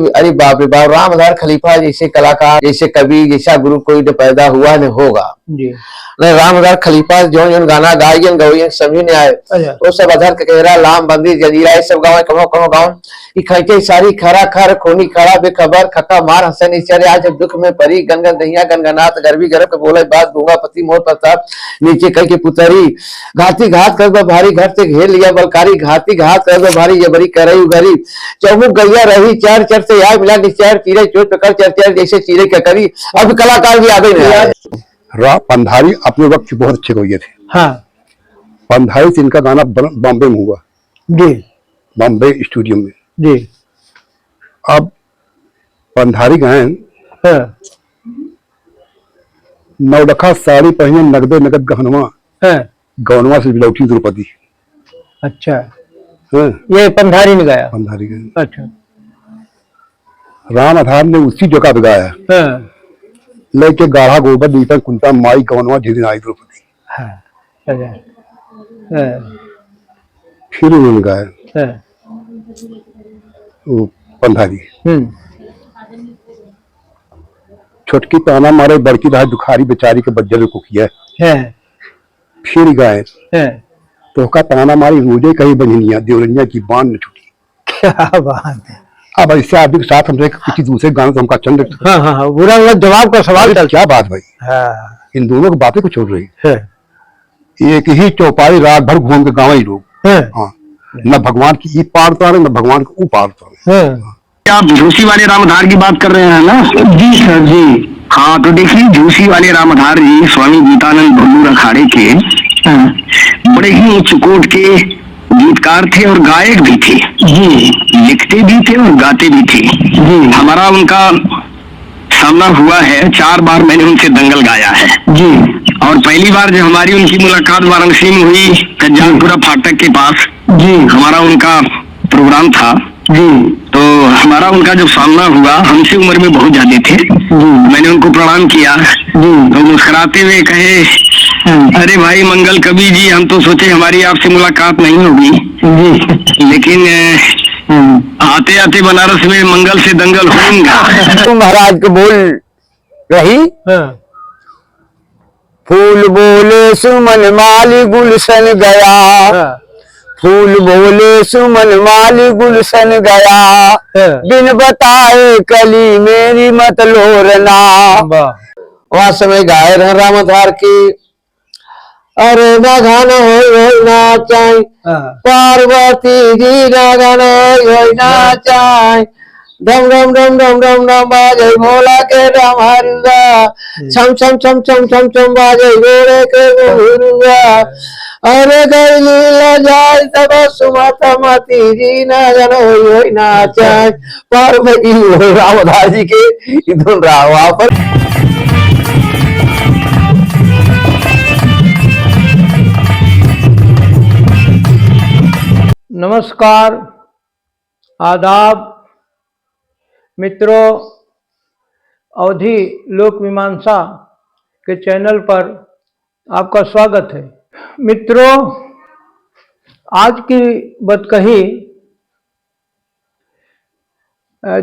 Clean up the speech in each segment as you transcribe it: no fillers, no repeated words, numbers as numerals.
कि अरे बाप रे बाप, राम आधार खलीफा जैसे कलाकार, जैसे कवि, जैसा गुरु कोई न पैदा हुआ न होगा जी। नहीं। राम आधार खलीफा जो जो गाना गायन गवयन सभी ने आए, वो सब अधर ककेरा, लाम बंदी, जजीरा, ये सब गाँव कहो कहो गाँव खैचे सारी खरा खर खोनी खड़ा बेखबर खका मार हसन इचरे आज दुख में परी गनगन दहिया गनगनाथ गर्भी गर्भ के बोले बात दूंगा पति मोर प्रताप नीचे कह के पुतरी घाती घात कर दो भारी घर से घेर लिया बलकारी घाती घात कर दो भारी ये बड़ी करई उगरी चौमुख गैया रही चार चर से यार मिला निचार चीरे चोट पकड़ चर चर जैसे चीरे क्या करी। अब कलाकार भी आगे नहीं आए। पंधारी अपने वक्त बहुत अच्छे गए थे। हाँ, पंधारी से इनका गाना बॉम्बे में हुआ जी, बॉम्बे स्टूडियो में जी। अब पंधारी गायन हाँ, नवलखा साड़ी पहने नगदे नगद गहनवा, हाँ, गहनवा से लौटी द्रौपदी। अच्छा, हाँ, ये पंधारी ने गाया। पंधारी गायन अच्छा, राम आधार ने उसी जगह पे गाया। हाँ, लेके गाढ़ा गोबर दीपक कुंता माई गहनवा धीरे आई द्रौपदी। हाँ, अच्छा, हाँ, फिर उन्होंने गाया हाँ, वो पंधारी। छोटकी ताना मारे बड़की रहा दुखारी बेचारी के बज्जर को किया। फिर गाय तो का ताना मारी रोजे कहीं बनिया देवरनिया की बांध न छूटी। क्या बात है। अब ऐसे आदमी के साथ हमसे किसी दूसरे गाने तो हमका चंद। हाँ, हाँ, हाँ, बुरा जवाब का सवाल चल। क्या बात भाई। हाँ, इन दोनों की बातें कुछ हो रही है। एक ही चौपाई रात भर घूम के गाँव ही लोग। हाँ, न भगवान की ई पार उतारे न भगवान को ऊ पार उतारे। आप झूसी वाले रामधार की बात कर रहे हैं ना? जी सर जी। हाँ, तो देखिए झूसी वाले रामधार जी स्वामी गीतानंद भल्लूर अखाड़े के बड़े ही उच्च कोट के गीतकार थे और गायक भी थे जी। लिखते भी थे और गाते भी थे जी। हमारा उनका सामना हुआ है, 4 बार मैंने उनसे दंगल गाया है जी। और पहली बार जब हमारी उनकी मुलाकात वाराणसी में हुई, कज्जानपुरा फाटक के पास जी, हमारा उनका प्रोग्राम था जी। तो हमारा उनका जब सामना हुआ, हमसे उम्र में बहुत ज्यादा थे जी। मैंने उनको प्रणाम किया जी। तो मुस्कुराते हुए कहे, अरे भाई मंगल कवि जी, हम तो सोचे हमारी आपसे मुलाकात नहीं होगी जी, लेकिन आते आते बनारस में मंगल से दंगल होगा। तुम महाराज को बोल रही फूल बोले सुमन माली गुलशन गया, फूल बोले सुमन माली गुलशन गया, बिन बताए कली मेरी मत लोरना। वहां समय गाय रहे राम आधार की, अरे ना गाना हो नाचाई पार्वती जी ना गाना हो नाचाई, डम डम डम डम डम डम बाजे भोला के डम हरुआ, छम छम छम छम छम छम बाजे गोरे के हरुआ, अरे गैली ल जाए तब सुमत मती जी ना गाना हो नाचाई पार्वती। राम आधार जी के धुन रहा वहां पर। नमस्कार, आदाब मित्रों, अवधि लोक मीमांसा के चैनल पर आपका स्वागत है। मित्रों, आज की बतकही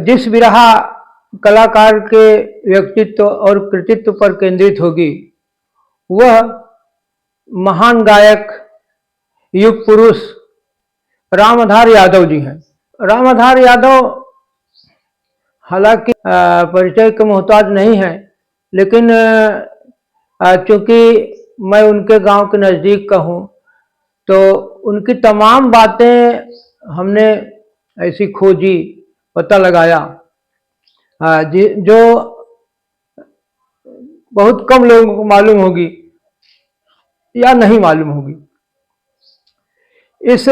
जिस बिरहा कलाकार के व्यक्तित्व और कृतित्व पर केंद्रित होगी, वह महान गायक युग पुरुष राम आधार यादव जी हैं। राम आधार यादव हालांकि परिचय के मोहताज नहीं है, लेकिन चूंकि मैं उनके गांव के नज़दीक का हूं, तो उनकी तमाम बातें हमने ऐसी खोजी, पता लगाया जो बहुत कम लोगों को मालूम होगी या नहीं मालूम होगी। इस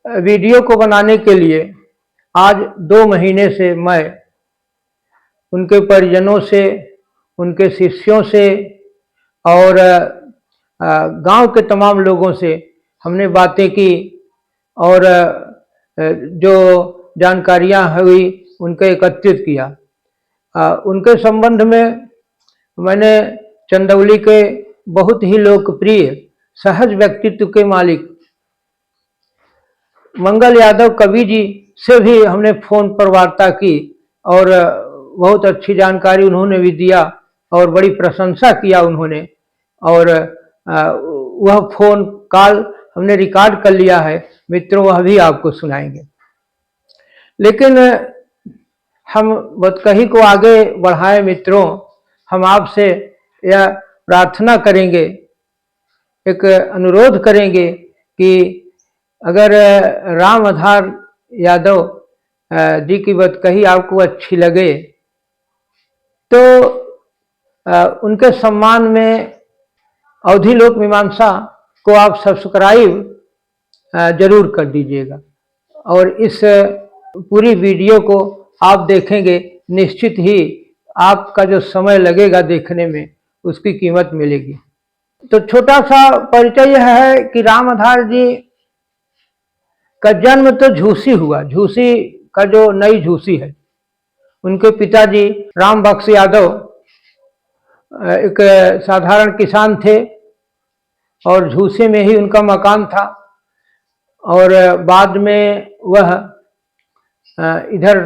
वीडियो को बनाने के लिए आज 2 महीने से मैं उनके परिजनों से, उनके शिष्यों से और गांव के तमाम लोगों से हमने बातें की और जो जानकारियां हुई उनको एकत्रित किया। उनके संबंध में मैंने चंदौली के बहुत ही लोकप्रिय सहज व्यक्तित्व के मालिक मंगल यादव कवि जी से भी हमने फोन पर वार्ता की और बहुत अच्छी जानकारी उन्होंने भी दिया और बड़ी प्रशंसा किया उन्होंने। और वह फोन कॉल हमने रिकॉर्ड कर लिया है मित्रों, वह भी आपको सुनाएंगे। लेकिन हम बतकही को आगे बढ़ाए मित्रों, हम आपसे यह प्रार्थना करेंगे, एक अनुरोध करेंगे कि अगर राम आधार यादव जी की बतकही आपको अच्छी लगे तो उनके सम्मान में अवधि लोक मीमांसा को आप सब्सक्राइब जरूर कर दीजिएगा। और इस पूरी वीडियो को आप देखेंगे, निश्चित ही आपका जो समय लगेगा देखने में उसकी कीमत मिलेगी। तो छोटा सा परिचय यह है कि राम आधार जी का जन्म तो झूसी हुआ, झूसी का जो नई झूसी है, उनके पिताजी राम बख्श यादव एक साधारण किसान थे और झूसी में ही उनका मकान था। और बाद में वह इधर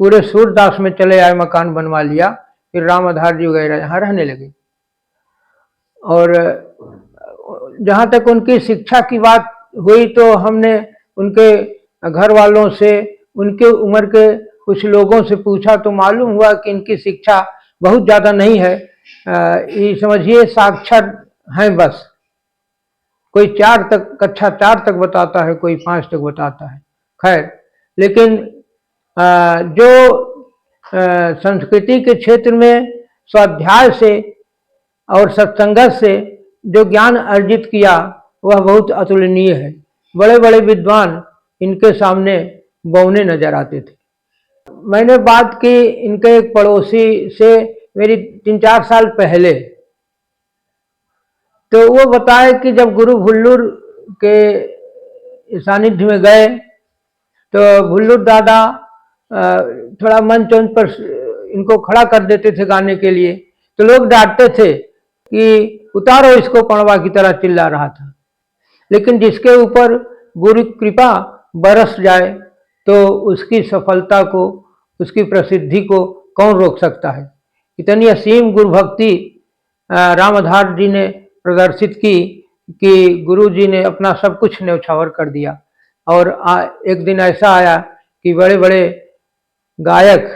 पूरे सूरदास में चले आए, मकान बनवा लिया, फिर राम आधार जी वगैरह यहाँ रहने लगे। और जहाँ तक उनकी शिक्षा की बात हुई तो हमने उनके घर वालों से, उनके उम्र के कुछ लोगों से पूछा तो मालूम हुआ कि इनकी शिक्षा बहुत ज़्यादा नहीं है, ये समझिए साक्षर हैं बस। कोई 4 तक, कक्षा 4 तक बताता है, कोई 5 तक बताता है। खैर, लेकिन जो संस्कृति के क्षेत्र में स्वाध्याय से और सत्संगत से जो ज्ञान अर्जित किया वह बहुत अतुलनीय है। बड़े बड़े विद्वान इनके सामने बौने नजर आते थे। मैंने बात की इनके एक पड़ोसी से मेरी 3-4 साल पहले, तो वो बताए कि जब गुरु भुल्लुर के सानिध्य में गए तो भुल्लुर दादा थोड़ा मंच पर इनको खड़ा कर देते थे गाने के लिए, तो लोग डांटते थे कि उतारो इसको, पणवा की तरह चिल्ला रहा था। लेकिन जिसके ऊपर गुरु कृपा बरस जाए तो उसकी सफलता को, उसकी प्रसिद्धि को कौन रोक सकता है। इतनी असीम गुरु भक्ति राम आधार जी ने प्रदर्शित की कि गुरु जी ने अपना सब कुछ न्यौछावर कर दिया। और एक दिन ऐसा आया कि बड़े बड़े गायक,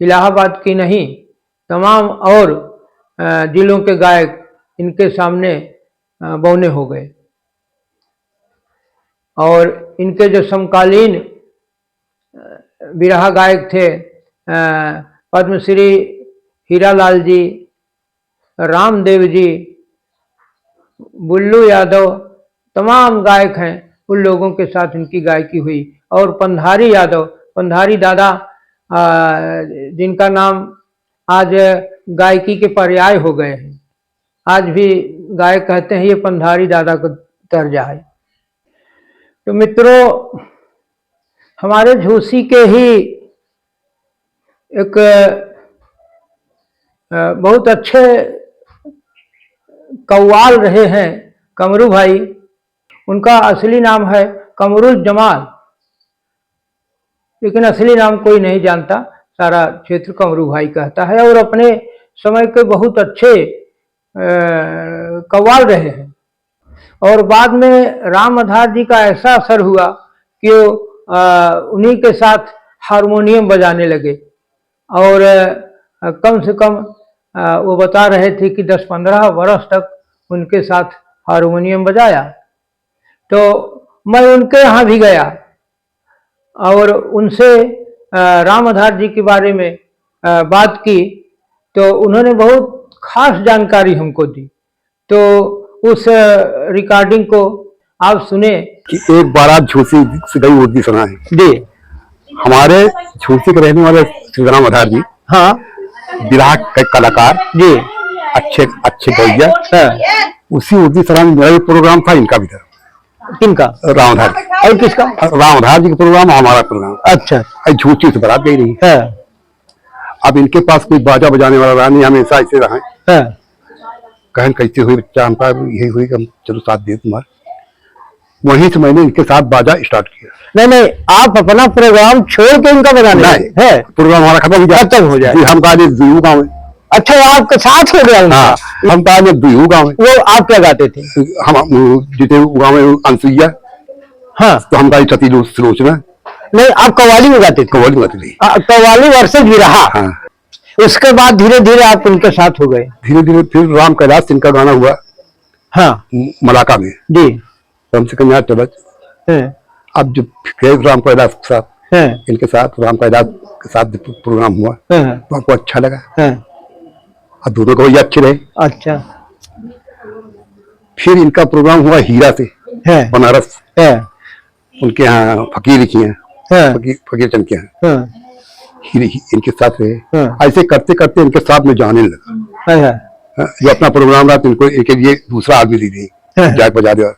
इलाहाबाद की नहीं तमाम और जिलों के गायक इनके सामने बौने हो गए। और इनके जो समकालीन बिरहा गायक थे, पद्मश्री हीरालाल जी, रामदेव जी, बुल्लू यादव, तमाम गायक हैं, उन लोगों के साथ इनकी गायकी हुई। और पंधारी यादव, पंधारी दादा जिनका नाम आज गायकी के पर्याय हो गए हैं, आज भी गायक कहते हैं ये पंधारी दादा को दर्जा है। तो मित्रों, हमारे झूसी के ही एक बहुत अच्छे कव्वाल रहे हैं कमरू भाई, उनका असली नाम है कमरुल जमाल, लेकिन असली नाम कोई नहीं जानता, सारा क्षेत्र कमरू भाई कहता है। और अपने समय के बहुत अच्छे कव्वाल रहे हैं। और बाद में राम आधार जी का ऐसा असर हुआ कि वो उन्हीं के साथ हारमोनियम बजाने लगे। और कम से कम वो बता रहे थे कि 10-15 वर्ष तक उनके साथ हारमोनियम बजाया। तो मैं उनके यहाँ भी गया और उनसे राम आधार जी के बारे में बात की, तो उन्होंने बहुत खास जानकारी हमको दी। तो उस रिकॉर्डिंग को आप सुने कि एक बारात झूसी से गई उर्दी सुना है जी। हमारे झूसी के रहने वाले श्री राम आधार जी, हाँ, विराह के कलाकार जी, अच्छे गौया, उसी उर्दी सराय में मेरा भी प्रोग्राम था, इनका भी था। किनका? राम आधार। और किसका? राम आधार जी का प्रोग्राम, हमारा प्रोग्राम। अच्छा। झूठी से बारात गई रही है। अब इनके पास कोई बाजा बजाने वाला रहा नहीं, हमेशा ऐसे रहा है। कहन कैसे हुई बच्चा, हमका यही हुई कि हम चलो साथ दिए तुम्हारे। वहीं से मैंने इनके साथ बाजा स्टार्ट किया। नहीं नहीं, आप अपना प्रोग्राम छोड़ के इनका बनाने लगे? है प्रोग्राम हमारा खत्म हो जाए। हम कहा दुयू गाँव में। अच्छा, वो आपके साथ हो गया उनका? हाँ, हम कहा दुयू गाँव में। वो आप क्या गाते थे? हम जितने गाँव में अनसुईया। हाँ, तो हम कहा सती सुलोचना। नहीं, आप कव्वाली में गाते थे? कव्वाली में गाते थे। कव्वाली वर्षे भी रहा। हाँ। उसके बाद धीरे धीरे आप उनके साथ हो गए? धीरे धीरे फिर राम कैलाश सिंह का गाना हुआ। हाँ, मलाका में जी, हमसे कन्या टबच। अब जब राम कैलाश के साथ इनके साथ राम कैलाश के साथ प्रोग्राम हुआ तो आपको अच्छा लगा? और दोनों को ये अच्छे रहे। अच्छा। फिर इनका प्रोग्राम हुआ हीरा से बनारस। उनके यहाँ फकीर की हैं, फकीर चंद के यहाँ इनके साथ रहे। ऐसे करते करते इनके साथ में जाने लगा। जो अपना प्रोग्राम रहा तो इनको एक ये दूसरा आदमी दे दी, जाग बजा दिया।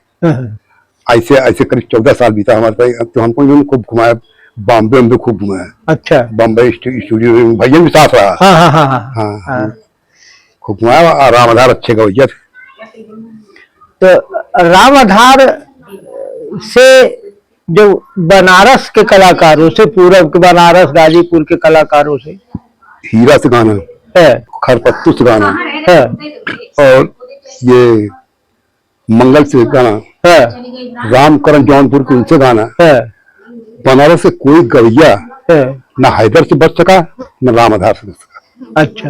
ऐसे ऐसे करीब 14 साल बीता हमारे पास। तो हमको इन्होंने खूब घुमाया, बॉम्बे में खूब घुमाया। अच्छा। बॉम्बे स्टूडियो में भैया भी साथ रहा। हाँ, खूब घुमाया। और राम आधार अच्छे गवैया थे। तो राम आधार से जो बनारस के कलाकारों से, पूरब के बनारस गाजीपुर के कलाकारों से, हीरा से गाना है, खरपत्तू से गाना है, और ये मंगल से गाना है, रामकरण जौनपुर के उनसे गाना है। बनारस से कोई गवैया न हैदर से बच सका न राम आधार से बच सका। अच्छा।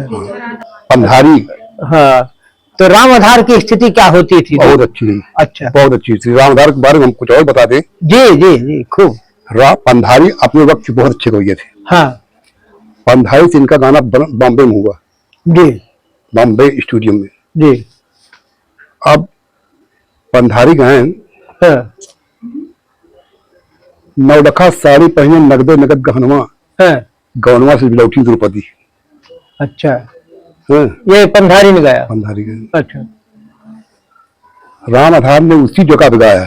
पंधारी। हाँ, तो राम आधार की स्थिति क्या होती थी? बहुत अच्छी थी। अच्छा, बहुत अच्छी थी। राम आधार के बारे में हम कुछ और बता दें? जी जी जी, खूब। पंधारी अपने वक्त से बहुत अच्छे गवैया थे। हाँ। पंधारी से इनका गाना बॉम्बे में हुआ जी, बॉम्बे स्टूडियो में जी। अब पंधारी गायन नवलखा साड़ी पहने नगदे नगद गहनवा, गहनवा से लौटी द्रौपदी। अच्छा। ये पंधारी ने गाया? पंधारी गाया। अच्छा। राम आधार ने उसी जगह पे गाया।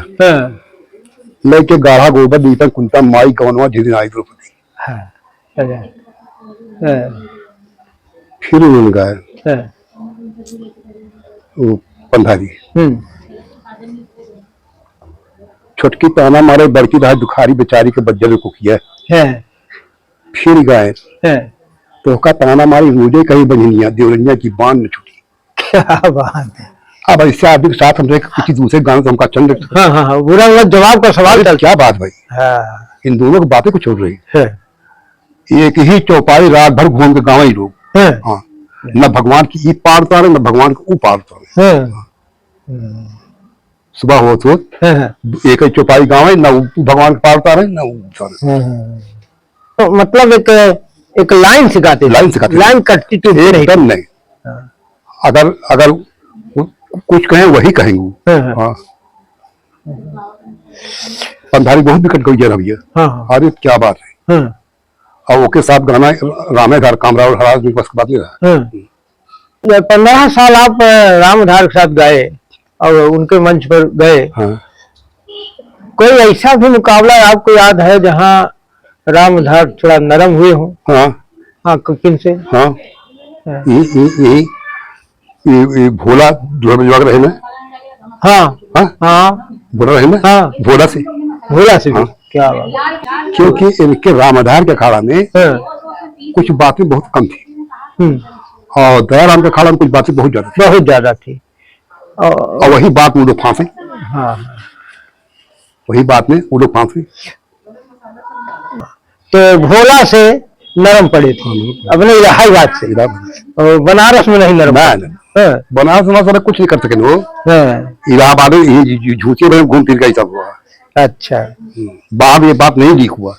लेके गाढ़ा गोबर दीपक कुंता माई गवनवा झिरी आई द्रौपदी। फिर उन्होंने गाया वो पंधारी। छोटकी ताना मारे बड़की रहा दुखारी बेचारी के बज्जल को किया है। फिर गाय तो का ताना मारी मुझे कहीं बजनिया देवरनिया की बांध न छूटी। क्या बात है। अब ऐसे आदमी के साथ हम किसी दूसरे गाने तो हमका चंद। हाँ हाँ हाँ, बुरा जवाब का सवाल। क्या बात भाई। हाँ। इन दोनों की बातें कुछ हो रही है। एक ही चौपाई रात भर घूम के गाँव ही लोग। हाँ, न भगवान की ईद पार उतारे न भगवान को ऊ पार उतारे। सुबह हो तो एक ही चौपाई गाँव है, न भगवान के पार उतारे न ऊ उतारे। मतलब एक लाइन सिखाते, लाइन कटती तो एकदम नहीं। अगर अगर कुछ कहें वही कहेंगे। हाँ। पंधारी बहुत विकट गवैया भैया। अरे क्या बात है। और ओके साथ गाना रामेधार कामराव हराज में बस बात नहीं रहा। 15 साल आप रामधार के साथ गाए और उनके मंच पर गए। कोई ऐसा भी मुकाबला आपको याद है जहाँ रामधार थोड़ा नरम हुए हो? हाँ हाँ, किन से? हाँ, ये भोला जवाब रहे ना। हाँ हाँ हाँ, भोला रहे ना। हाँ, भोला से हाँ। क्या बात। क्योंकि इनके रामधार के अखाड़ा में कुछ बातें बहुत कम थी और दयाराम के अखाड़ा में कुछ बातें बहुत ज्यादा थी। और वही बात वो लोग फांसे। हाँ, वही बात में वो लोग फांसे। तो भोला से नरम पड़े थे अपने इलाहाबाद से, और बनारस में नहीं नरम। बनारस में सारा कुछ नहीं कर सके वो। इलाहाबाद में झूठे में घूम फिर गई सब हुआ। अच्छा। बाहर ये बात नहीं लीक हुआ।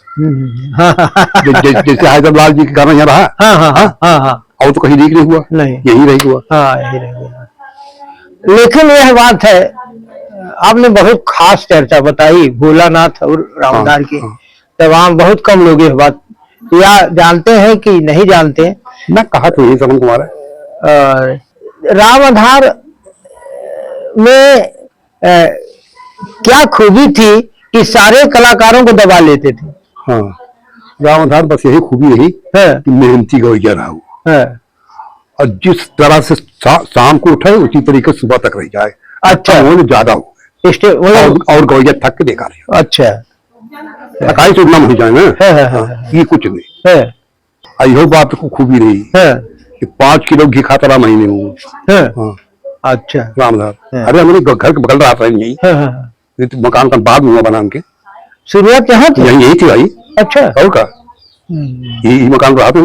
जैसे हैदरलाल जी का गाना यहाँ रहा। और तो कहीं लीक नहीं हुआ। नहीं, यही रही हुआ। हाँ, यही रही हुआ। लेकिन यह बात है, आपने बहुत खास चर्चा बताई भोलानाथ और रामधार की। तमाम बहुत कम लोग यह बात या जानते हैं कि नहीं जानते। मैं कहा तो यही समझ कुमार है। रामधार में क्या खूबी थी कि सारे कलाकारों को दबा लेते थे? हाँ, रामधार बस यही खूबी रही कि मेहनती गवैया रहा और जिस तरह से शाम को उठे उसी तरीके सुबह तक रह जाए। अच्छा, वो ज्यादा हो और गौया थक के देखा रहे। अच्छा। थकाई से उतना नहीं जाए ना, ये कुछ नहीं है। यही बात को खूबी रही कि 5 किलो घी खाता रहा महीने में। अच्छा। रामधार, अरे हमारे घर के बगल रहा था यही, तो मकान का बाद में बना के शुरुआत यहाँ थी? यही थी भाई। अच्छा। और का यही मकान रहा था।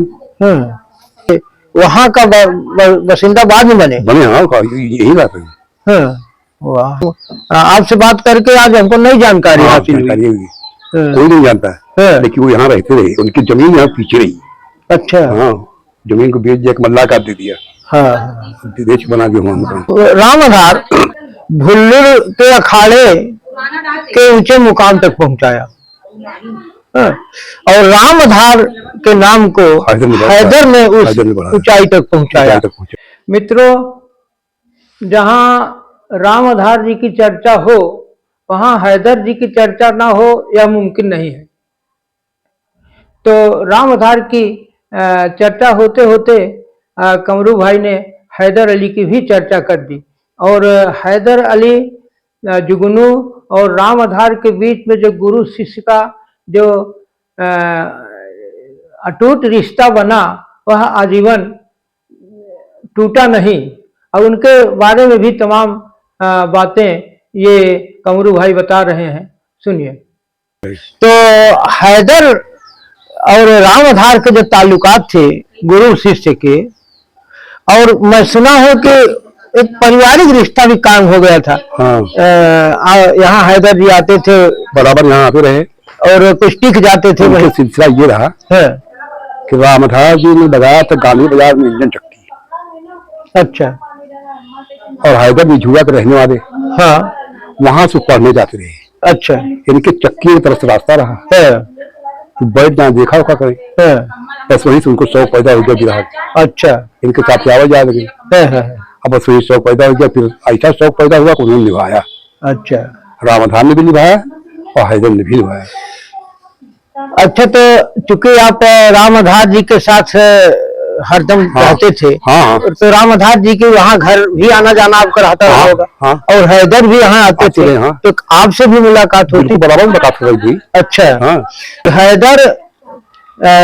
वहाँ का बासिंदा बाद में बने? हाँ, यही बात है। वाह, आपसे बात करके आज हमको नई जानकारी हासिल हुई। कोई नहीं जानता है, लेकिन वो यहाँ रहते रहे, उनकी जमीन यहाँ पीछे रही। अच्छा। हाँ, जमीन को बेच दिया, मल्ला काट दे दिया। हाँ, देश बना दिया। रामधार भुल्लुर के अखाड़े के ऊंचे मुकाम तक पहुंचाया। और रामधार के नाम को हैदर ने उस ऊंचाई तक पहुंचाया। मित्रों, जहां रामधार जी की चर्चा हो वहां हैदर जी की चर्चा ना हो यह मुमकिन नहीं है। तो रामधार की चर्चा होते होते कमरू भाई ने हैदर अली की भी चर्चा कर दी, और हैदर अली जुगनू और रामधार के बीच में जो गुरु शिष्य का जो अटूट रिश्ता बना वह आजीवन टूटा नहीं। और उनके बारे में भी तमाम बातें ये कमरू भाई बता रहे हैं, सुनिए। तो हैदर और रामधार के जो ताल्लुकात थे गुरु शिष्य के, और मैं सुना हूं कि एक पारिवारिक रिश्ता भी कायम हो गया था। यहाँ हैदर जी आते थे, बराबर यहाँ आते रहे, और कुछ टिक जाते थे। वही सिलसिला ये रहा कि रामधार जी ने लगाया था गांधी बाजार में इंजन चक्की। अच्छा। और हैदर भी झुआ के रहने वाले, वहां से पढ़ने जाते रहे। अच्छा। इनके चक्की की तरफ से रास्ता रहा, तो बैठ जाए देखा होगा करे, बस वहीं से उनको शौक पैदा हो गया बिरहा। अच्छा। इनके साथ आवाज जा लगी, अब बस वही शौक पैदा हो गया, फिर ऐसा शौक पैदा हुआ कि उन्होंने निभाया। अच्छा। रामधार ने भी निभाया और हैदर ने भी निभाया। अच्छा, तो चूंकि आप रामधार जी के साथ हरदम रहते थे, तो रामधार जी के वहाँ घर भी आना जाना आपका रहता होगा। और हैदर भी यहाँ आते थे, तो आपसे भी मुलाकात होती? बराबर मुलाकात होती। अच्छा। हैदर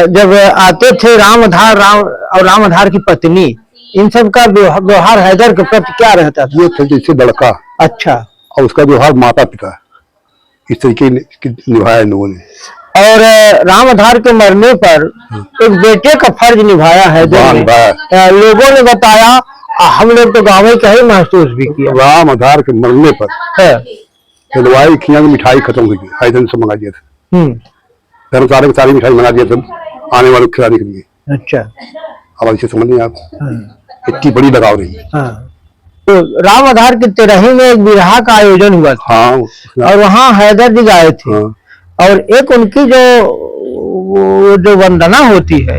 जब आते थे रामधार और रामधार की पत्नी, इन सब का व्यवहार हैदर के प्रति क्या रहता था? ये थे जैसे लड़का। अच्छा। और उसका व्यवहार माता पिता, इस तरीके निभाया इन लोगों ने। और रामधार के मरने पर एक बेटे का फर्ज निभाया हैदर ने। लोगों ने बताया, हम लोग तो गाँव में कहीं महसूस भी किया। रामधार के मरने पर हलवाई खिया की मिठाई खत्म हुई, हैदर से मंगा दिया था। धर्मशाला की सारी मिठाई मंगा दिया था आने वालों को खिलाने के लिए। अच्छा। अब ऐसे समझ नहीं आप, इतनी बड़ी लगाव रही। तो रामधार की तेरही में एक बिरहा का आयोजन हुआ था। और वहाँ हैदर जी आए थे। और एक उनकी जो वंदना होती है,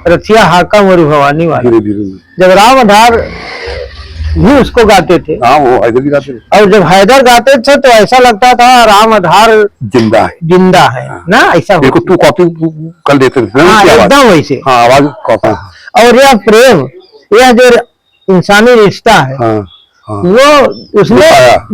रथिया हाका मोरी भवानी वाला, जब रामधार भी उसको गाते थे। वो हैदर भी गाते थे। और जब हैदर गाते थे तो ऐसा लगता था रामधार जिंदा है ना, ऐसा। तू कॉपी कर देते थे। एकदम वैसे आवाज कॉपी। और यह प्रेम, यह जो इंसानी रिश्ता है, वो उसमें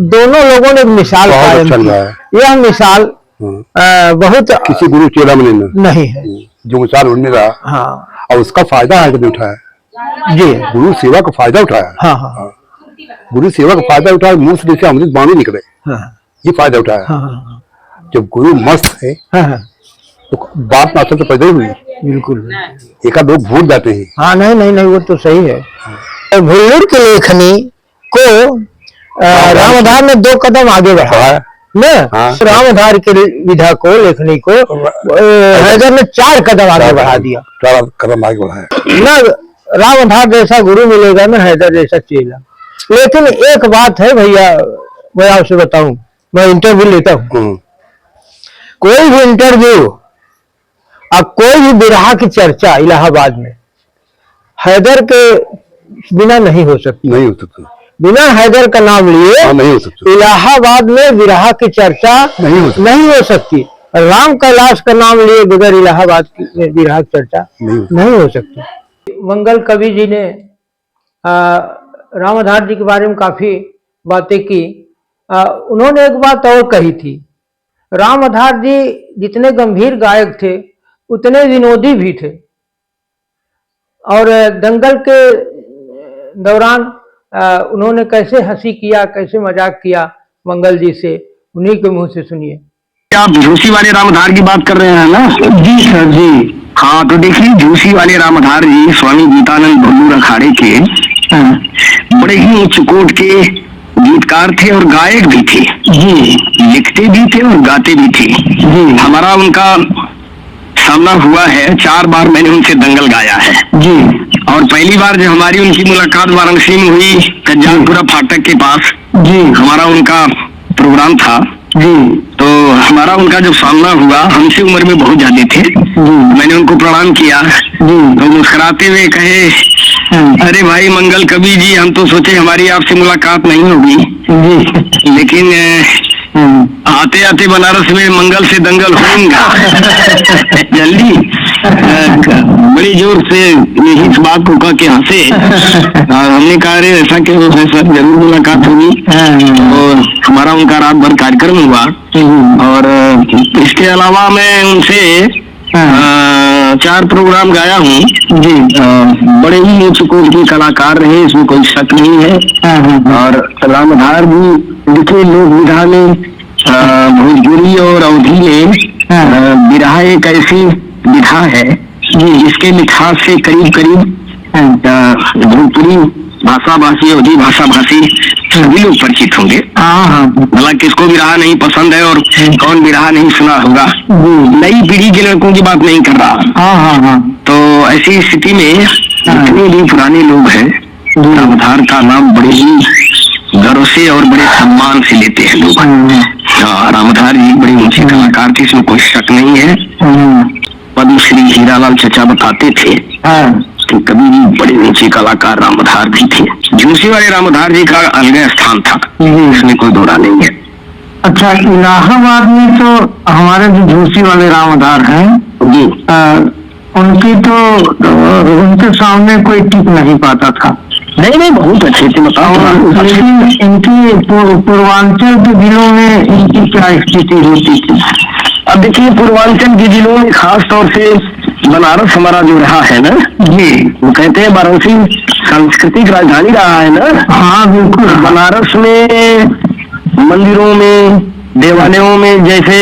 दोनों लोगों ने मिसाल कायम की। यह मिसाल बहुत किसी गुरु चेला में नहीं है जो मिसाल उनने रहा। और उसका फायदा हैदर ने उठाया जी। गुरु सेवा का फायदा उठाया। गुरु सेवा का फायदा उठाया, मुंह से जैसे अमृत बाणी निकले, ये फायदा उठाया। जब गुरु मस्त है तो बात ना तो पैदा ही हुई। बिल्कुल। एक लोग भूल जाते हैं। नहीं, वो तो सही है। भुल्लुर की लेखनी को रामधार ने 2 कदम आगे बढ़ाया ना। रामधार के विधा को, लेखनी को हैदर ने 4 कदम आगे बढ़ा दिया। 4 कदम आगे बढ़ाया ना। रामधार जैसा गुरु मिलेगा ना हैदर जैसा चेला। लेकिन एक बात है भैया, मैं आपसे बताऊं, मैं इंटरव्यू लेता हूँ, कोई भी इंटरव्यू, अब कोई भी बिरहा की चर्चा इलाहाबाद में हैदर के बिना नहीं हो सकती। बिना हैदर का नाम लिए नहीं हो सकती। इलाहाबाद में विरहा की चर्चा नहीं हो सकती। राम कैलाश का नाम लिए बगैर इलाहाबाद की विरहा की चर्चा नहीं हो सकती। मंगल कवि जी ने रामधार जी के बारे में काफी बातें की, उन्होंने एक बात और कही थी, राम आधार जी जितने गंभीर गायक थे उतने विनोदी भी थे। और दंगल के दौरान उन्होंने कैसे हंसी किया, कैसे मजाक किया मंगल जी से, उन्हीं के मुंह से सुनिए। आप झूसी वाले राम आधार की बात कर रहे हैं ना? जी सर जी। हाँ तो देखिए, झूसी वाले राम आधार जी स्वामी गीतानंद भल्लूर अखाड़े के बड़े ही उच्च कोट के गीतकार थे और गायक भी थे जी। लिखते भी थे और गाते भी थे जी। हमारा उनका सामना हुआ है, 4 बार मैंने उनसे दंगल गाया है जी। और पहली बार जब हमारी उनकी मुलाकात वाराणसी में हुई, कज्जानपुरा फाटक के पास जी, हमारा उनका प्रोग्राम था जी। तो हमारा उनका जब सामना हुआ, हमसे उम्र में बहुत ज्यादा थे जी। मैंने उनको प्रणाम किया जी। तो मुस्कुराते हुए कहे, अरे भाई मंगल कवि जी, हम तो सोचे हमारी आपसे मुलाकात नहीं होगी जी, लेकिन आते आते बनारस में मंगल से दंगल होगा जल्दी। बड़ी जोर से यही इस बात को कह के हंसे और हमने कहा, अरे ऐसा क्यों है सर, जरूर मुलाकात होगी। और हमारा उनका रात भर कार्यक्रम हुआ। और इसके अलावा मैं उनसे 4 प्रोग्राम गाया हूँ जी। बड़े ही उच्च कोटि के कलाकार रहे, इसमें कोई शक नहीं है। और राम आधार भी लिखे लोक विधा में, भोजपुरी और अवधी में विरहा एक ऐसी विधा है जिसके मिठास से करीब करीब भोजपुरी भाषा भाषी, अवधी भाषा भाषी सभी लोग परिचित होंगे। भला किसको विरहा नहीं पसंद है और कौन विरहा नहीं सुना होगा। नई पीढ़ी के लड़कों की बात नहीं कर रहा। तो ऐसी स्थिति में जितने भी पुराने लोग हैं, राम आधार का नाम बड़े ही गर्व से और बड़े सम्मान से लेते हैं लोग। राम आधार जी बड़े ऊंचे कलाकार थे, इसमें कोई शक नहीं है। पद्मश्री हीरालाल चचा बताते थे कि कभी भी बड़े ऊंचे कलाकार राम आधार जी थे। झूसी वाले राम आधार जी का अलग स्थान था, इसमें कोई दो राय नहीं है। अच्छा, इलाहाबाद में तो हमारे जो झूसी वाले राम आधार हैं जी, उनकी तो उनके सामने कोई टिक नहीं पाता था। नहीं बहुत अच्छे थे, बताओ। लेकिन इनकी पूर्वांचल के जिलों में इनकी क्या स्थिति होती थी? अब देखिए, पूर्वांचल के जिलों में खास तौर से बनारस हमारा जो रहा है ना जी, वो कहते हैं वाराणसी सांस्कृतिक राजधानी रहा है ना। हाँ बिल्कुल। बनारस में मंदिरों में, देवालयों में, जैसे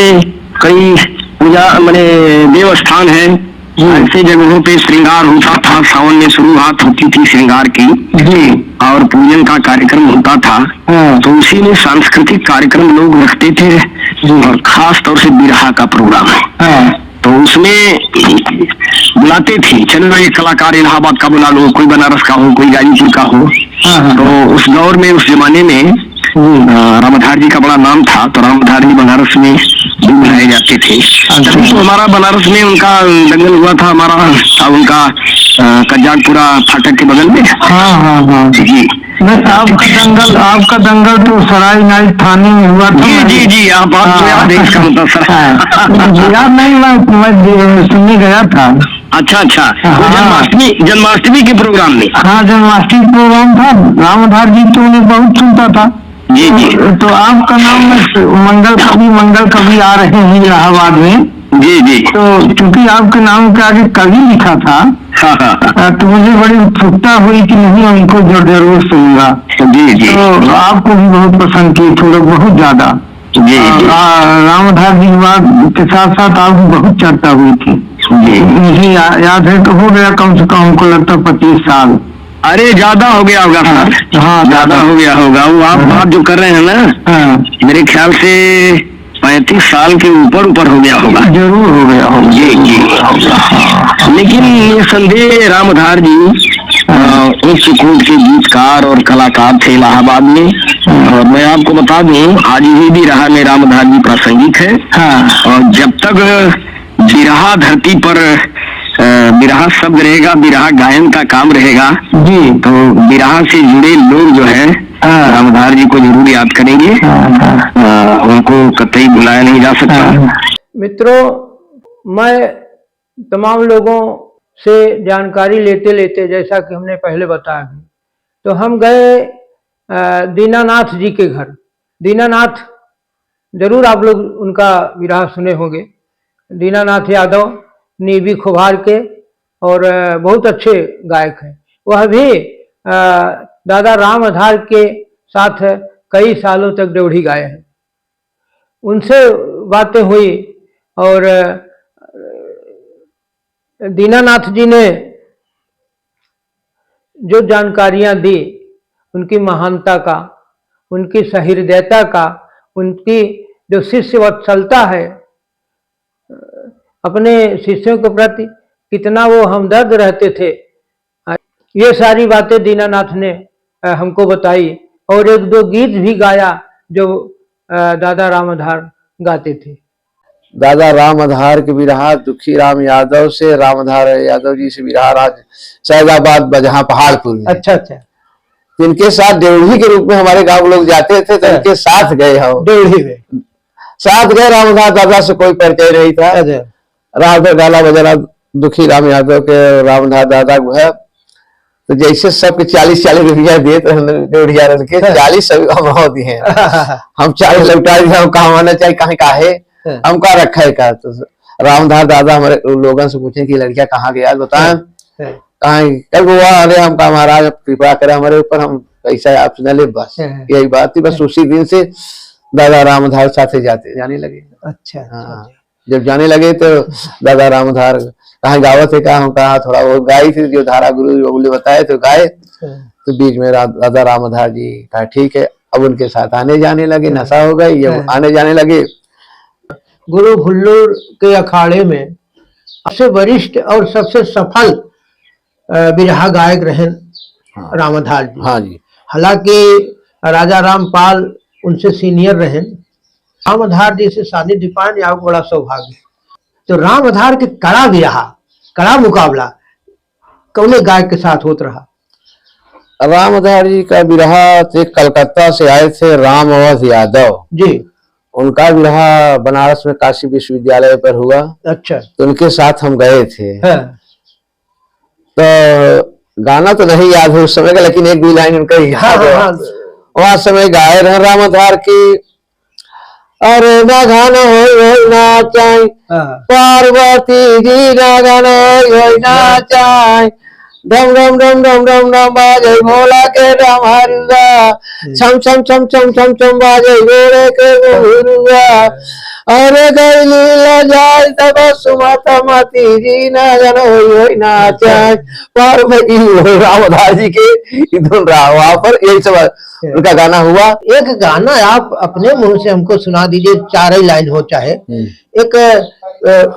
कई पूजा माने देव स्थान है, ऐसे जगहों पे श्रृंगार होता था। सावन में शुरुआत होती थी श्रृंगार की जी, और पूजन का कार्यक्रम होता था। तो उसी में सांस्कृतिक कार्यक्रम लोग रखते थे और खास तौर से बिरहा का प्रोग्राम है। तो उसमें बुलाते थे, चलो एक कलाकार इलाहाबाद का बुला लो, कोई बनारस का हो, कोई गाजीपुर का हो। तो उस दौर में, उस जमाने में राम आधार जी का बड़ा नाम था, तो राम आधार जी बनारस में भी बुलाए जाते थे। तो हमारा बनारस में उनका दंगल हुआ था, हमारा था उनका कज्जानपुरा फाटक के बगल में। हाँ जी। आपका दंगल तो सराय नाइट थाने में हुआ था। जी, आप याद है इसका मतलब सर? याद नहीं, मैं सुनने गया था। अच्छा, जन्माष्टमी के प्रोग्राम में। हाँ, जन्माष्टमी प्रोग्राम था। राम आधार जी तो उन्हें बहुत सुनता था जी। तो आपका नाम मंगल कवि आ रहे हैं इलाहाबाद में जी। तो चूंकि आपके नाम के आगे कवि लिखा था, तो मुझे बड़ी उत्सुकता हुई कि नहीं उनको जरूर सुनूंगा। जी। तो आपको भी बहुत पसंद किए, थोड़ा बहुत ज्यादा। जी। राम आधार जी के साथ साथ आपकी बहुत चर्चा हुई थी जी। मुझे याद है, तो हो गया कम से कम, हमको लगता 25 साल। अरे ज्यादा हो गया होगा सर। हाँ, ज्यादा हो गया होगा। वो आप बात जो कर रहे हैं ना, मेरे ख्याल से 35 साल के ऊपर हो गया होगा। जरूर हो गया होगा। जी। लेकिन ये संदेह, राम आधार जी उच्च कोटि के गीतकार और कलाकार थे इलाहाबाद में। और मैं आपको बता दूं, आज ये भी रहा में राम आधार जी प्रासंगिक है। और जब तक बिरहा धरती पर बिरहा शब्द रहेगा, बिरहा गायन का काम रहेगा जी, तो बिरहा से जुड़े लोग जो है राम आधार जी को जरूर याद करेंगे। उनको कतई भुलाया नहीं जा सकता। मित्रों, मैं तमाम लोगों से जानकारी लेते लेते, जैसा कि हमने पहले बताया, तो हम गए दीनानाथ जी के घर। दीनानाथ, जरूर आप लोग उनका विरह सुने होंगे। दीनानाथ यादव नीबी खोभार के और बहुत अच्छे गायक हैं। वह भी दादा राम आधार के साथ कई सालों तक ड्योढ़ी गाए हैं। उनसे बातें हुई और दीनानाथ जी ने जो जानकारियां दी उनकी महानता का, उनकी सहृदयता का, उनकी जो शिष्य वत्सलता है, अपने शिष्यों के प्रति कितना वो हमदर्द रहते थे, ये सारी बातें दीनानाथ ने हमको बताई। और एक दो गीत भी गाया जो दादा राम आधार गाते थे। दादा राम आधार के विरहा दुखी राम यादव से, राम आधार यादव जी से विरहा राज सैदाबाद बजहा पहाड़पुर में। अच्छा अच्छा। इनके साथ ड्योढ़ी के रूप में हमारे गांव लोग जाते थे, तो इनके साथ गए हम ड्योढ़ी में, साथ गए। राम आधार दादा से कोई परिचय नहीं था। रात भर गाला बजाना दुखी राम यादव के राम आधार दादा को है। तो जैसे सबके 40-40 रुपया दिए तो ड्योढ़िया के 40 हम दिए, हम 40 लौटा दिए। हम कहा आना चाहिए, कहीं का है, हम कहा रखा है का। तो रामधार दादा हमारे लोगों से पूछे कि लड़कियां कहाँ गया, बताएं कहाँ कल हुआ। अरे हम कहा महाराज कृपा करे हमारे ऊपर, हम पैसा आपसे न ले, बस यही बात थी। बस उसी दिन से दादा रामधार साथे जाने लगे। अच्छा, हाँ, जब जाने लगे तो दादा रामधार कहाँ गावत है, कहा हम कहा थोड़ा बहुत गाई थी, जो धारा गुरु ने बताए तो गाए। तो बीच में दादा रामधार जी कहा ठीक है, अब उनके साथ आने जाने लगे। नशा हो गई, जब आने जाने लगे। गुरु भुल्लूर के अखाड़े में सबसे वरिष्ठ और सबसे सफल बिरहा गायक रहे राम आधार जी। हाँ जी। हालांकि राजा रामपाल उनसे सीनियर रहे। राम आधार जी से सानिध्य पाने आपको बड़ा सौभाग्य। तो राम आधार के कड़ा बिरहा, कड़ा मुकाबला कौने गायक के साथ होता रहा? राम आधार जी का बिरहा थे, कलकत्ता से आए थे राम अवध यादव जी। उनका विवाह बनारस में काशी विश्वविद्यालय पर हुआ। अच्छा। तो उनके साथ हम गए थे। तो गाना तो नहीं याद है उस समय का, लेकिन एक दो लाइन उनका याद है। वहां समय गाए रहे राम आधार की, अरे ना गाना हो ना चाय पार्वती जी, ना गाना हो ना चाय, डम डम डम डम डम डम बाजे भोला के डमरुआ, छम छम छम छम छम छम बाजे घोड़े के घुरुआ, अरे गैली ला जाए तब सुमाता माती जी, ना जानो होई ना चाय पार्वती। राम आधार जी के धुन रहा वहां पर, यही सब उनका गाना हुआ। एक गाना आप अपने मुंह से हमको सुना दीजिए, 4 ही लाइन हो चाहे। एक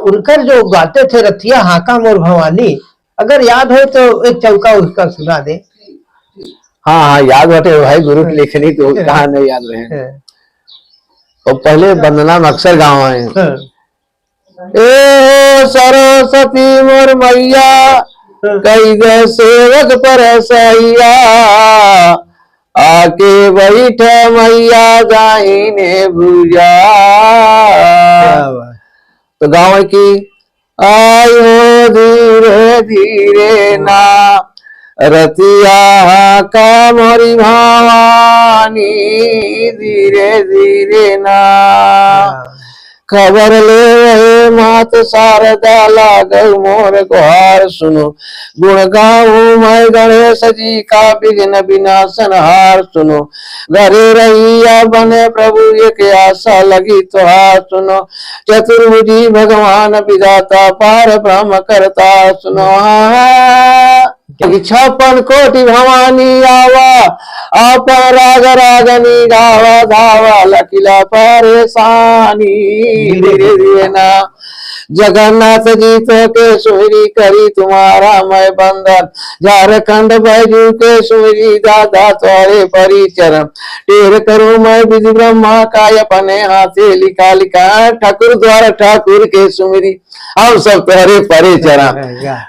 उनकर जो गाते थे रथिया हाका मोर भवानी, अगर याद हो तो एक चौका उसका सुना दे। हाँ हाँ याद बाटे भाई, गुरु की लेखनी तो कहाँ नहीं याद रहे। और पहले वंदना में अक्सर गाँव है, ए सरस्वती मोर मैया कई दे सेवक पर सैया, आके बैठ मैया दाहिने भुजा। तो गाँव की आयो धीरे धीरे ना रतिया का मोरी भवानी, धीरे धीरे ना खबर ले रहे मात शारदा लागल मोर गुहार सुनो, गुण गाऊं मैं गणेश जी का विघ्न विनाशन हार सुनो, घरे रहिया बने प्रभु एक आशा लगी तुहार सुनो, चतुर्भुजी भगवान विधाता पार ब्रह्म करता सुनो। 56 कोटि भवानी आवा, अपन राग रागनी गावा धावा, लकिला परेशानी धीरे धीरे ना, जगन्नाथ जी तो के सुमिरी करी तुम्हारा मैं बंदन, झारखंड बैजू के सुमिरी दादा तुम्हारे परिचरण, टेर करूं मैं विधि ब्रह्मा का अपने हाथे लिखा लिखा, ठाकुर द्वारा ठाकुर के सुमिरी हम सब तुम्हारे परिचरण,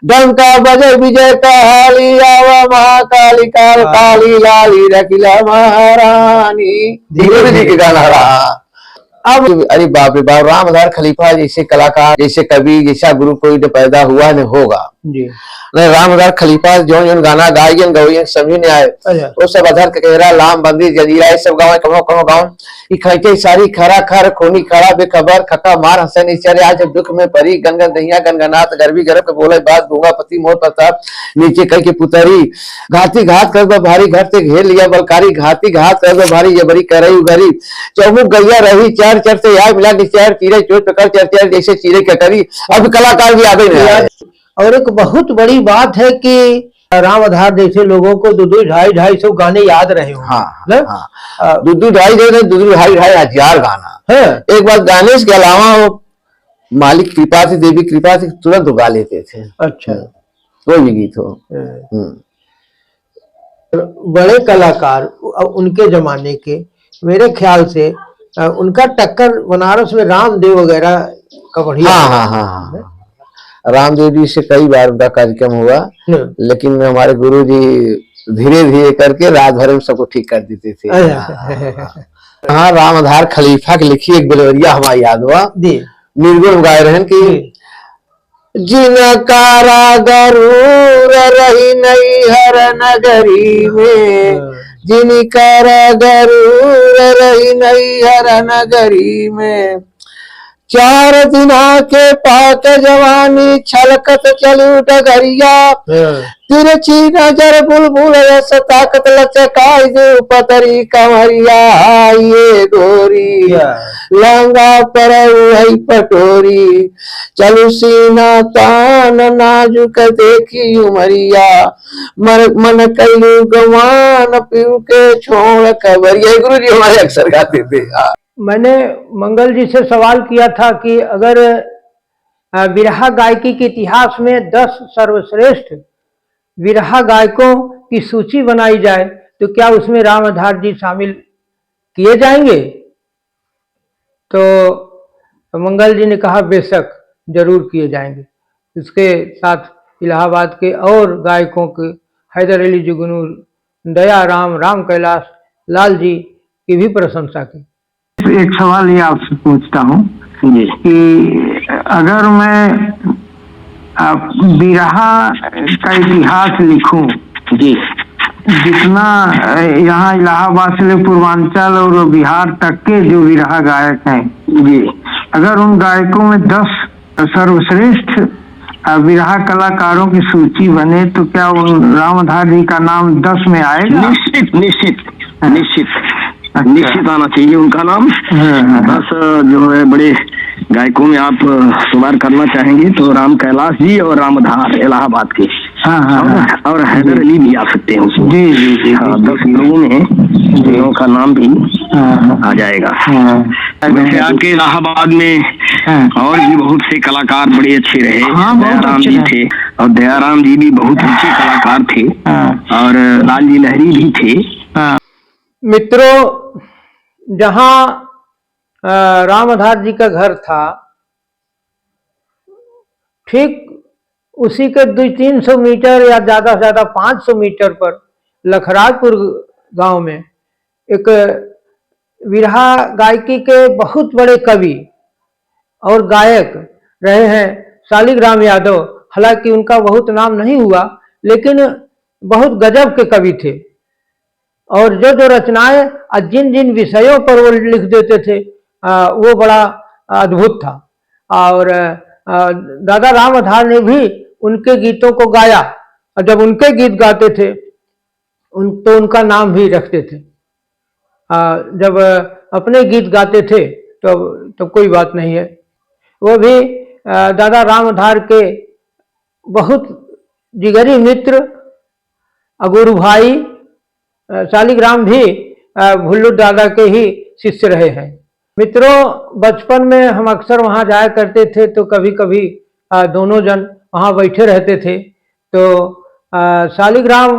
डंका बजे विजय का हाली आवा महाकाली काल काली लाली रखिला महारानी। धीरे धीरे के गाना रहा। अब अरे बाप रे बाप, राम आधार खलीफा जैसे कलाकार, जैसे कवि, जैसा गुरु कोई न पैदा हुआ न होगा जी। नहीं। राम आधार खलीफा जो जो गाना गायन गवयन सभी ने आए, वो सब अधर ककेरा लाम बंदी जजीरा ये सब गाँव कहो कहो गाँव इकट्ठे सारी खरा खर खोनी खड़ा बेखबर खका मार हसन इचरे आज दुख में परी गनगन दहिया गनगनाथ गर्भी गर्भ के बोले बात गूंगा पति मोर प्रताप नीचे कह के पुतरी घाती घात कर भारी घर से घेर लिया बलकारी घाती घात कर भारी जबरी करई उगरी चौमुख गैया रही चार चर से यार मिला निचार चीरे चोट पकड़ चर चर जैसे चीरे का करी। अब कलाकार भी आ गए। और एक बहुत बड़ी बात है कि राम आधार जैसे लोगों को 2-2 250 गाने याद रहे हो। हाँ, 2-2 250 हजार गाना है। एक बार गाने के अलावा वो मालिक कृपा से देवी कृपा से तुरंत गा लेते थे। अच्छा, कोई भी गीत हो। बड़े कलाकार उनके जमाने के, मेरे ख्याल से उनका टक्कर बनारस में रामदेव वगैरह का बढ़िया। हाँ। रामदेव जी से कई बार उनका कार्यक्रम हुआ, लेकिन हमारे गुरु जी धीरे धीरे करके रात भर में सबको ठीक कर देते थे। हाँ, राम आधार खलीफा की लिखी एक बेलवरिया हमारी याद हुआ, निर्गुण गाय रहन की जिन कारागरूर रही नहीं हर नगरी में, जिन कारागरूर रही नहीं हर नगरी में, 4 दिना के पाक जवानी छलकत चलू डगरिया, तिरछी नजर बुलबुल रस ताकत लचकाई दे पतरी कमरिया, ये गोरी लंगा पर पटोरी चलू सीना तान नाजुक देखी उमरिया, मन कलू गवान पीऊ के छोड़ कबरिया। गुरु जी हमारे अक्सर गाते थे। मैंने मंगल जी से सवाल किया था कि अगर विरहा गायकी के इतिहास में 10 सर्वश्रेष्ठ विरहा गायकों की सूची बनाई जाए तो क्या उसमें राम आधार जी शामिल किए जाएंगे? तो मंगल जी ने कहा बेशक जरूर किए जाएंगे। इसके साथ इलाहाबाद के और गायकों के हैदर अली जुगनू, दया राम, राम कैलाश लाल जी की भी प्रशंसा की। एक सवाल ये आपसे पूछता हूँ कि अगर मैं बिरहा का इतिहास लिखूं जी, जितना यहाँ इलाहाबाद से पूर्वांचल और बिहार तक के जो बिरहा गायक हैं जी, अगर उन गायकों में 10 सर्वश्रेष्ठ बिरहा कलाकारों की सूची बने तो क्या उन राम आधार जी का नाम 10 में आएगा? निश्चित निश्चित निश्चित निश्चित आना चाहिए उनका नाम। 10 जो है बड़े गायकों में आप शुमार करना चाहेंगे तो राम कैलाश जी और राम आधार इलाहाबाद के, और हैदर अली भी आ सकते हैं उसमें। जी जी जी। 10 लोगों में लोगों का नाम भी आ जाएगा। वैसे आपके इलाहाबाद में और भी बहुत से कलाकार बड़े अच्छे रहे। दयाराम जी थे, और दयाराम जी भी बहुत अच्छे कलाकार थे, और लाल जी लहरी भी थे। मित्रों, जहां राम आधार जी का घर था, ठीक उसी के 200-300 मीटर या ज्यादा से ज्यादा 500 मीटर पर लखराजपुर गांव में एक विरहा गायकी के बहुत बड़े कवि और गायक रहे हैं शालिग्राम यादव। हालांकि उनका बहुत नाम नहीं हुआ, लेकिन बहुत गजब के कवि थे, और जो जो रचनाएं जिन जिन विषयों पर वो लिख देते थे वो बड़ा अद्भुत था। और दादा राम आधार ने भी उनके गीतों को गाया, और जब उनके गीत गाते थे तो उनका नाम भी रखते थे। जब अपने गीत गाते थे तो कोई बात नहीं है। वो भी दादा राम आधार के बहुत जिगरी मित्र गुरु भाई शालिग्राम भी भुल्लू दादा के ही शिष्य रहे हैं। मित्रों, बचपन में हम अक्सर वहाँ जाया करते थे, तो कभी कभी दोनों जन वहाँ बैठे रहते थे, तो शालिग्राम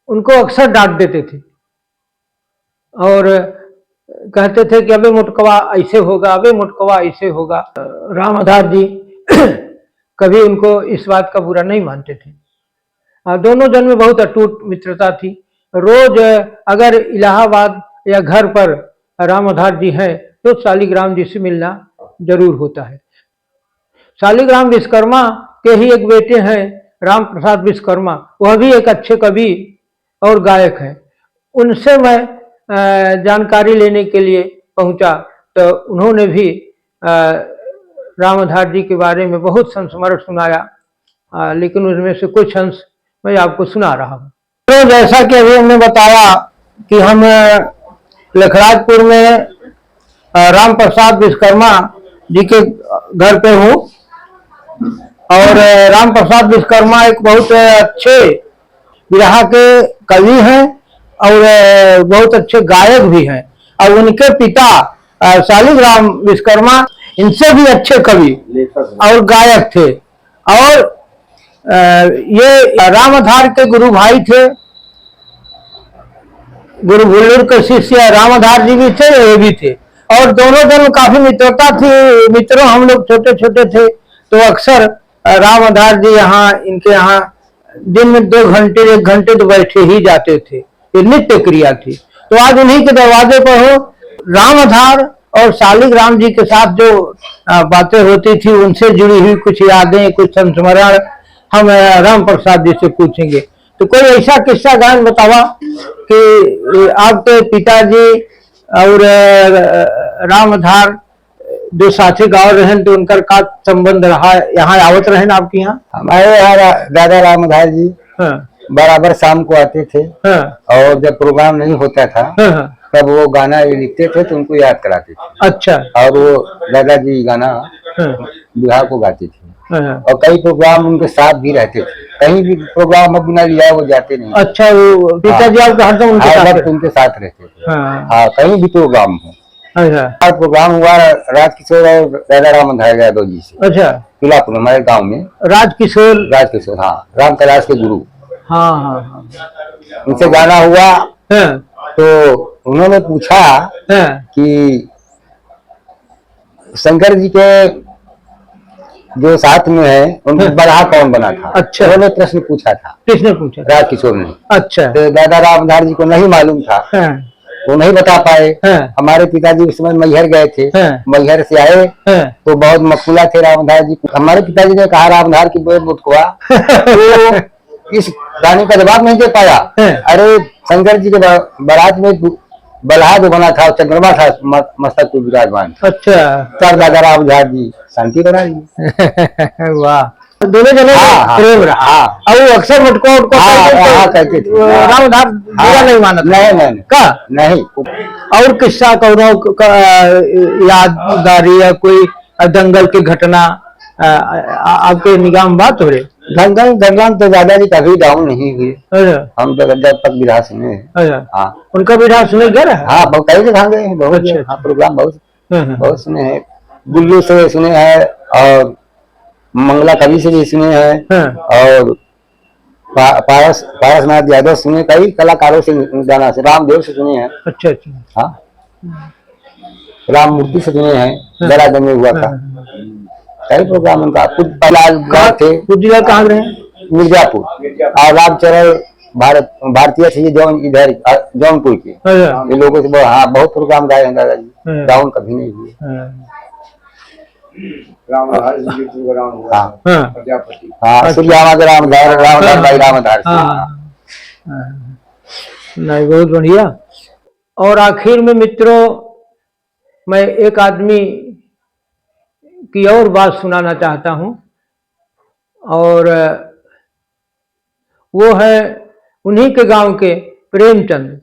उनको अक्सर डांट देते थे और कहते थे कि अबे मुटकवा ऐसे होगा, अबे मुटकवा ऐसे होगा। राम आधार जी कभी उनको इस बात का बुरा नहीं मानते थे। दोनों जन में बहुत अटूट मित्रता थी। रोज अगर इलाहाबाद या घर पर राम आधार जी हैं तो शालिग्राम जी से मिलना जरूर होता है। शालिग्राम विश्वकर्मा के ही एक बेटे हैं राम प्रसाद विश्वकर्मा, वह भी एक अच्छे कवि और गायक हैं। उनसे मैं जानकारी लेने के लिए पहुंचा तो उन्होंने भी रामाधार जी के बारे में बहुत संस्मरण सुनाया, लेकिन उसमें से कुछ अंश मैं आपको सुना रहा हूँ। तो जैसा कि अभी हमने बताया कि हम लखराजपुर में राम प्रसाद विश्वकर्मा जी के घर पे हूँ और राम प्रसाद विश्वकर्मा एक बहुत अच्छे बिरहा के कवि हैं और बहुत अच्छे गायक भी हैं। और उनके पिता शालिग्राम विश्वकर्मा इनसे भी अच्छे कवि और गायक थे। और ये रामाधार के गुरु भाई थे, गुरु बुल्लूर के शिष्य रामाधार जी भी थे, ये भी थे। और दोनों जन काफी मित्रता थी, मित्रों हम लोग छोटे छोटे थे तो अक्सर रामाधार जी यहाँ इनके यहाँ दिन में 2 घंटे 1 घंटे तो बैठे ही जाते थे, ये नित्य क्रिया थी। तो आज उन्हीं के दरवाजे पर हो रामाधार और शालिग्राम जी के साथ जो बातें होती थी उनसे जुड़ी हुई कुछ यादें, कुछ संस्मरण हम राम प्रसाद जी से पूछेंगे। तो कोई ऐसा किस्सा गान बतावा कि आपके पिताजी और रामाधार जो साथे गाँव रहे तो उनका का संबंध रहा, यहाँ आवत रहे ना आपके यहाँ? हमारे यहाँ दादा रामधार जी बराबर शाम को आते थे और जब प्रोग्राम नहीं होता था तब वो गाना ये लिखते थे तो उनको याद कराते थे। अच्छा। और वो दादाजी गाना बिहार को गाते थे और कई प्रोग्राम उनके साथ भी रहते थे, कहीं भी प्रोग्राम बिना लिया वो जाते नहीं। अच्छा, वो पिताजी आपके हरदम उनके साथ रहते थे। हाँ, कहीं भी प्रोग्राम हो। अच्छा। प्रोग्राम हुआ राजकिशोर और दादा रामधार यादव जी से। अच्छा। किलापुर हमारे गांव में राजकिशोर हाँ, राम कैलाश के गुरु। हाँ हाँ हाँ। उनसे गाना हुआ तो उन्होंने पूछा कि शंकर जी के जो साथ में है उनको बड़ा कौन बना था? अच्छा। उन्होंने प्रश्न पूछा था। किसने पूछा? राजकिशोर ने। अच्छा। तो दादा रामधार जी को नहीं मालूम था, वो नहीं बता पाए। हमारे पिताजी उस समय मैहर गए थे, मैहर से आए तो बहुत मकबूला थे रामधार जी। हमारे पिताजी ने कहा रामधार की बेट मुटकुआ तो इस गाने का जवाब नहीं दे पाया। अरे शंकर जी के बारात में बल्हा जो बना था चंद्रमा था मस्तक को विराजमान। अच्छा। तब दादा रामधार जी शांति बना दी। वाह, दोनों जने प्रेम रहा। और वो अक्सर मुटको कहते थे रामधार बुरा नहीं माना। नहीं का नहीं। और किस्सा कौनो यादगारी या कोई दंगल की घटना आपके निगाह में बात हो रही? दंगल तो दादाजी कभी डाउन नहीं हुए। हम तो जब तक विधा सुने। हाँ, उनका विधा सुने गए? हाँ, कई जगह गए हैं, बहुत प्रोग्राम बहुत सुने हैं। गुल्लू से सुने हैं और मंगला कवि से भी सुने हैं और पारसनाथ यादव सुने, कई कलाकारों से गाना से, रामदेव से सुने हैं। अच्छा अच्छा। हाँ, राम मूर्ति से सुने हैं, देहरादून में हुआ था कई प्रोग्राम उनका। कुछ पहला थे कहाँ रहे? मिर्जापुर। और रामचरण भारतीय थे इधर जौनपुर के, ये लोगों से हाँ बहुत प्रोग्राम गाए हैं दादाजी, डाउन कभी नहीं हुए। रामधार नहीं, बहुत बढ़िया। और आखिर में मित्रों मैं एक आदमी की और बात सुनाना चाहता हूं और वो है उन्हीं के गांव के प्रेमचंद।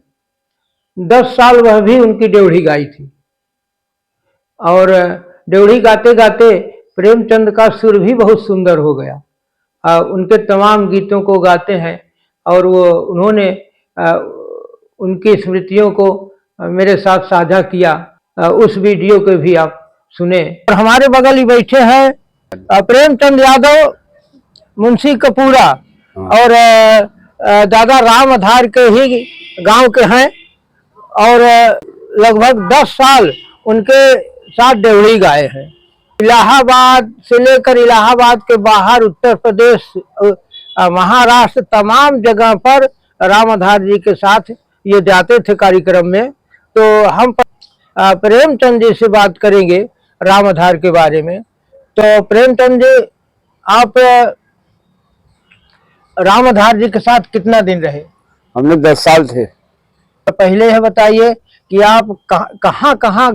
10 साल वह भी उनकी ड्योढ़ी गाई थी और ड्योढ़ी गाते गाते प्रेमचंद का सुर भी बहुत सुंदर हो गया। उनके तमाम गीतों को गाते हैं और वो उन्होंने उनकी स्मृतियों को मेरे साथ साझा किया। उस वीडियो को भी आप सुने। और हमारे बगल ही बैठे हैं प्रेमचंद यादव मुंशी कपूरा और दादा रामधार के ही गांव के हैं और लगभग 10 साल उनके साथ ड्योढ़ी गाए हैं। इलाहाबाद से लेकर इलाहाबाद के बाहर उत्तर प्रदेश, महाराष्ट्र, तमाम जगह पर रामधार जी के साथ ये जाते थे कार्यक्रम में। तो हम प्रेमचंद जी से बात करेंगे राम आधार के बारे में। तो प्रेमचंद जी, आप राम आधार जी के साथ कितना दिन रहे? हमने 10 साल थे। तो पहले यह बताइए कि आप कहाँ कहाँ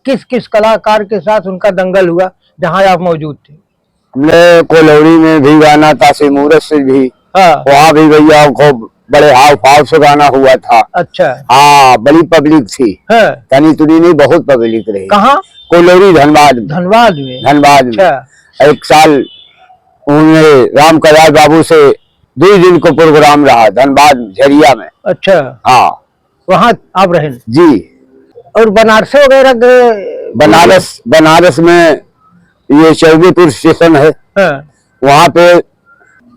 किस किस कलाकार के साथ उनका दंगल हुआ जहाँ आप मौजूद थे? हमने कोलौड़ी में भी गाना था, सिमूरत से भी, हाँ। वहाँ भी भैया खूब बड़े हाव भाव से गाना हुआ था। अच्छा। हाँ, बड़ी पब्लिक थी। हाँ। तनी तुनी नहीं, बहुत पब्लिक रही। कहाँ? कोलौड़ी, धनबाद में। धनबाद में? धनबाद में। अच्छा। एक साल उन्होंने राम कल्याण बाबू से 2 दिन को प्रोग्राम रहा धनबाद झरिया में। अच्छा। हाँ, वहाँ आप रहे जी। और बनारस वगैरह गए? बनारस में ये चौबेपुर स्टेशन है। हाँ। वहाँ पे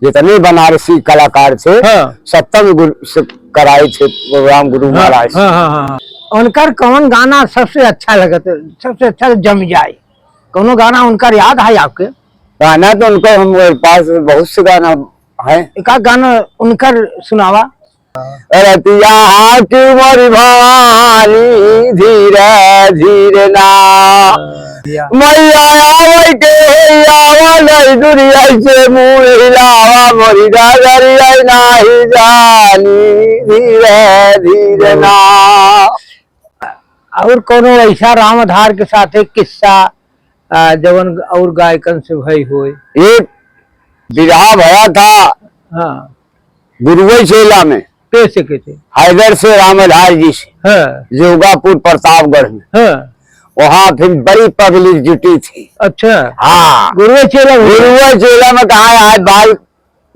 जितने बनारसी कलाकार थे, हाँ। सप्तम गुरु से कराए थे प्रोग्राम गुरु महाराज। हाँ, हाँ, हाँ। उनका कौन गाना सबसे अच्छा लगा, सबसे अच्छा जम जाए? कौन गाना उनका याद है आपके? गाना तो उनका हमारे पास बहुत से गाना है। एक गाना उनका सुनावा। रतिया की मोरी भवानी धीरे धीरे ना मैया आवे के आवा दुनिया से मुँह हिलावा मोरी डगरिया नाही जानी धीरे धीरे ना। और कोनो ऐसा राम आधार के साथ एक किस्सा जवन और गायकन से भई होए? एक विवाह भया था। हाँ। गुरुवई चेला में। कैसे? हैदर से राम आधार जी से। हाँ। जोगापुर प्रतापगढ़ में। हाँ। वहाँ फिर बड़ी पब्लिक जुटी थी। अच्छा। हाँ, गुरुवई चेला में कहा आज बाल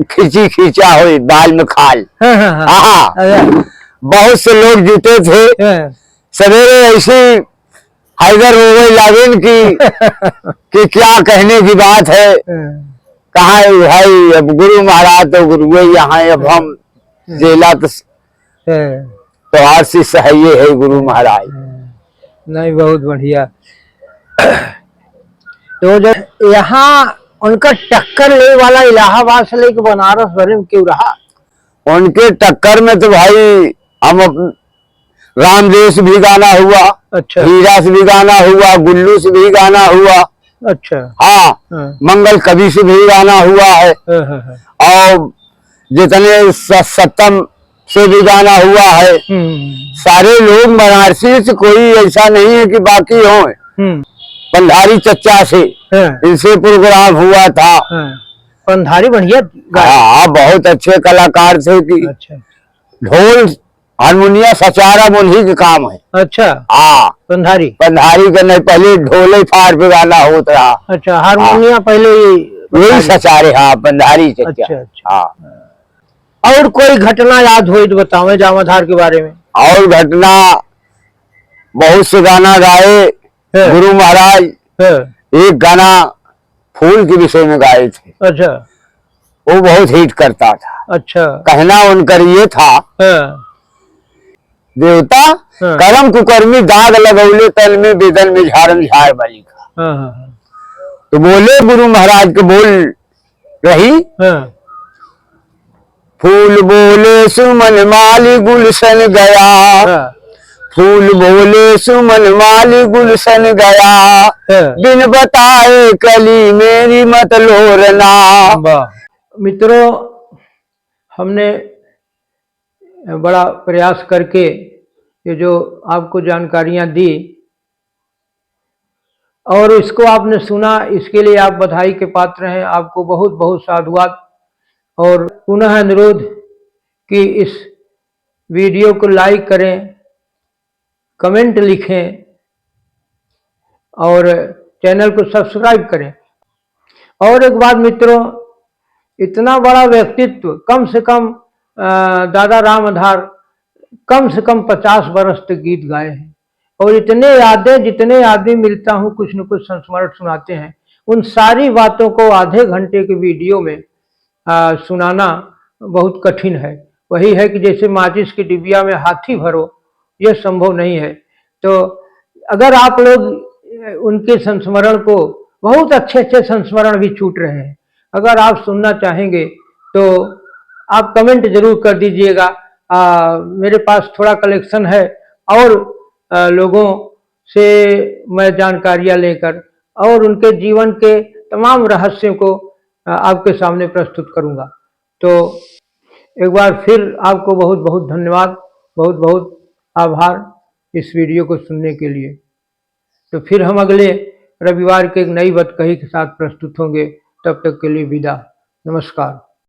खींचा हो, बाल में खाल। हाँ, हाँ, हाँ। हाँ, बहुत से लोग जुटे थे। हाँ। सवेरे ऐसी हैदर हो गई लागिन कि क्या कहने की बात है। कहा भाई अब गुरु महाराज तो गुरु यहाँ, अब हम जेला तो आज से सही है गुरु महाराज। नहीं, बहुत बढ़िया। तो जब यहाँ उनका टक्कर ले वाला इलाहाबाद से लेकर बनारस भरे में क्यों रहा? उनके टक्कर में तो भाई हम रामदेव से भी गाना हुआ। अच्छा। हीरा से भी गाना हुआ, गुल्लू से भी गाना हुआ। अच्छा। हाँ, मंगल कवि से भी गाना हुआ है। और जितने सप्तम से भी गाना हुआ है। सारे लोग बनारसी से, कोई ऐसा नहीं है कि बाकी हो। पंधारी चच्चा से इनसे प्रोग्राम हुआ था। पंधारी बढ़िया। हाँ, बहुत अच्छे कलाकार थे कि अच्छा। ढोल हारमोनिया सचारा उन्हीं के काम है। अच्छा। हाँ, पंधारी का नहीं, पहले ढोले फाड़ पे गाना होता रहा। अच्छा, हारमोनिया पहले यही सचारे। हाँ, पंधारी चच्चा। अच्छा। हाँ। और कोई घटना याद हो तो बताओ राम आधार के बारे में। और घटना बहुत से गाना गाए गुरु महाराज। एक गाना फूल के विषय में गाए थे। अच्छा। वो बहुत हिट करता था। अच्छा। कहना उनका ये था, देवता करम कुकर्मी दाग लगौले तल में बेदन में झारम झार वाली का। तो बोले गुरु महाराज के बोल रही, फूल बोले सुमन माली गुलशन गया। फूल बोले सुमन माली गुलशन गया। बिन बताए कली मेरी मत लोरना। मित्रों, हमने बड़ा प्रयास करके ये जो आपको जानकारियां दी और इसको आपने सुना, इसके लिए आप बधाई के पात्र हैं। आपको बहुत बहुत साधुवाद। और पुनः अनुरोध कि इस वीडियो को लाइक करें, कमेंट लिखें और चैनल को सब्सक्राइब करें। और एक बात मित्रों, इतना बड़ा व्यक्तित्व, कम से कम दादा राम आधार कम से कम 50 बरस तक गीत गाए हैं। और इतने यादें, जितने आदमी मिलता हूँ कुछ न कुछ संस्मरण सुनाते हैं। उन सारी बातों को आधे घंटे के वीडियो में सुनाना बहुत कठिन है। वही है कि जैसे माचिस की डिबिया में हाथी भरो, यह संभव नहीं है। तो अगर आप लोग उनके संस्मरण को, बहुत अच्छे अच्छे संस्मरण भी छूट रहे हैं, अगर आप सुनना चाहेंगे तो आप कमेंट जरूर कर दीजिएगा। मेरे पास थोड़ा कलेक्शन है और लोगों से मैं जानकारियां लेकर और उनके जीवन के तमाम रहस्यों को आपके सामने प्रस्तुत करूंगा। तो एक बार फिर आपको बहुत बहुत धन्यवाद, बहुत बहुत आभार इस वीडियो को सुनने के लिए। तो फिर हम अगले रविवार के एक नई बतकही के साथ प्रस्तुत होंगे। तब तक के लिए विदा, नमस्कार।